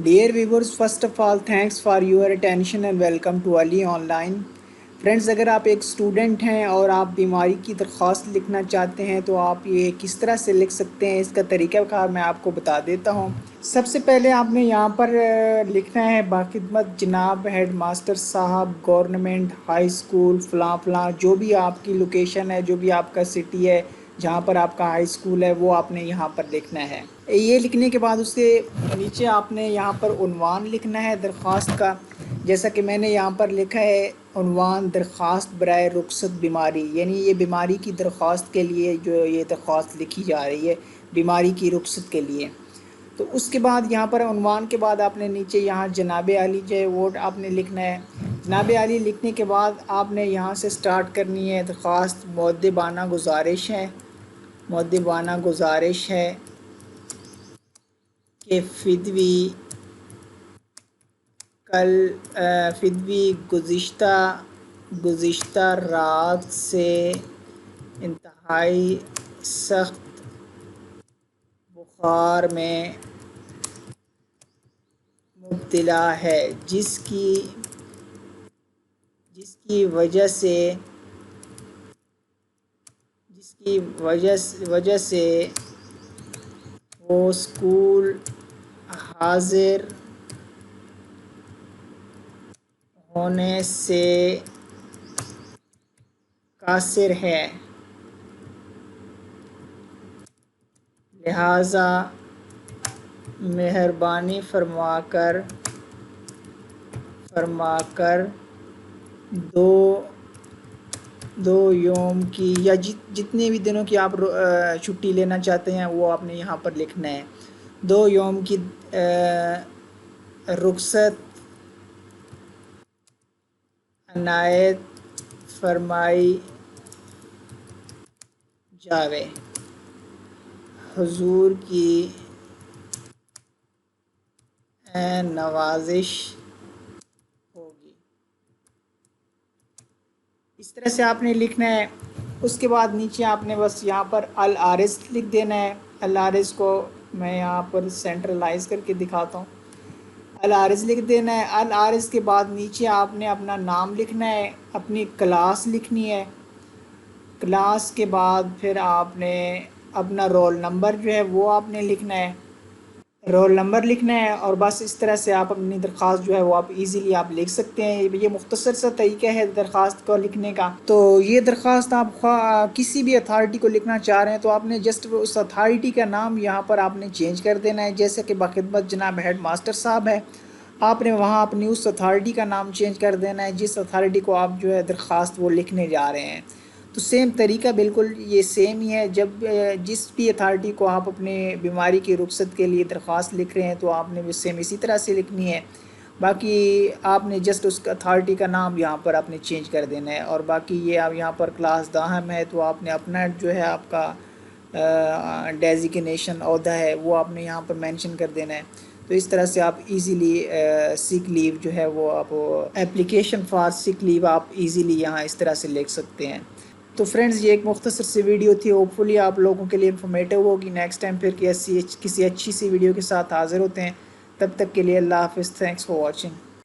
Dear viewers, first of all, thanks for your attention and welcome to Ali Online. Friends, اگر آپ ایک student ہیں اور آپ بیماری کی درخواست لکھنا چاہتے ہیں تو آپ یہ کس طرح سے لکھ سکتے ہیں، اس کا طریقہ کار میں آپ کو بتا دیتا ہوں۔ سب سے پہلے آپ نے یہاں پر لکھنا ہے باخدمت جناب ہیڈ ماسٹر صاحب گورنمنٹ ہائی اسکول فلاں فلاں، جو بھی آپ کی لوکیشن ہے، جو بھی آپ کا سٹی ہے جہاں پر آپ کا ہائی اسکول ہے، وہ آپ نے یہاں پر لکھنا ہے۔ یہ لکھنے کے بعد اس کے نیچے آپ نے یہاں پر عنوان لکھنا ہے درخواست کا، جیسا کہ میں نے یہاں پر لکھا ہے عنوان درخواست برائے رخصت بیماری، یعنی یہ بیماری کی درخواست کے لیے جو یہ درخواست لکھی جا رہی ہے بیماری کی رخصت کے لیے۔ تو اس کے بعد یہاں پر عنوان کے بعد آپ نے نیچے یہاں جناب عالی جو ہے وہ آپ نے لکھنا ہے۔ جناب عالی لکھنے کے بعد آپ نے یہاں سے سٹارٹ کرنی ہے درخواست مؤدبانہ گزارش ہے، مؤدبانہ گزارش ہے کہ فدوی گزشتہ رات سے انتہائی سخت بخار میں مبتلا ہے، جس کی وجہ سے وہ اسکول حاضر ہونے سے قاصر ہے، لہذا مہربانی فرما کر دو یوم کی یا جتنے بھی دنوں کی آپ چھٹی لینا چاہتے ہیں وہ آپ نے یہاں پر لکھنا ہے۔ 2 یوم کی رخصت عنایت فرمائی جاوے، حضور کی نوازش ہوگی۔ اس طرح سے آپ نے لکھنا ہے۔ اس کے بعد نیچے آپ نے بس یہاں پر العارض لکھ دینا ہے۔ العارض کو میں یہاں پر سینٹرلائز کر کے دکھاتا ہوں۔ العارض لکھ دینا ہے۔ العارض کے بعد نیچے آپ نے اپنا نام لکھنا ہے، اپنی کلاس لکھنی ہے۔ کلاس کے بعد پھر آپ نے اپنا رول نمبر جو ہے وہ آپ نے لکھنا ہے، رول نمبر لکھنا ہے، اور بس اس طرح سے آپ اپنی درخواست جو ہے وہ آپ ایزیلی آپ لکھ سکتے ہیں۔ یہ مختصر سا طریقہ ہے درخواست کو لکھنے کا۔ تو یہ درخواست آپ کسی بھی اتھارٹی کو لکھنا چاہ رہے ہیں تو آپ نے جسٹ اس اتھارٹی کا نام یہاں پر آپ نے چینج کر دینا ہے، جیسے کہ باخدمت جناب ہیڈ ماسٹر صاحب ہے، آپ نے وہاں اپنی اس اتھارٹی کا نام چینج کر دینا ہے جس اتھارٹی کو آپ جو ہے درخواست وہ لکھنے جا رہے ہیں۔ تو سیم طریقہ بالکل یہ سیم ہی ہے، جب جس بھی اتھارٹی کو آپ اپنے بیماری کی رخصت کے لیے درخواست لکھ رہے ہیں تو آپ نے بھی سیم اسی طرح سے لکھنی ہے۔ باقی آپ نے جسٹ اس اتھارٹی کا نام یہاں پر آپ نے چینج کر دینا ہے، اور باقی یہ آپ یہاں پر کلاس داہم ہے تو آپ نے اپنا جو ہے آپ کا ڈیزیگنیشن عہدہ ہے وہ آپ نے یہاں پر مینشن کر دینا ہے۔ تو اس طرح سے آپ ایزیلی سک لیو جو ہے وہ آپ اپلیکیشن فار سک لیو آپ ایزیلی یہاں اس طرح سے لکھ سکتے ہیں۔ تو فرینڈز، یہ ایک مختصر سی ویڈیو تھی، ہوپ فلی آپ لوگوں کے لیے انفارمیٹیو ہوگی۔ نیکسٹ ٹائم پھر کسی اچھی سی ویڈیو کے ساتھ حاضر ہوتے ہیں، تب تک کے لیے اللہ حافظ، تھینکس فار واچنگ۔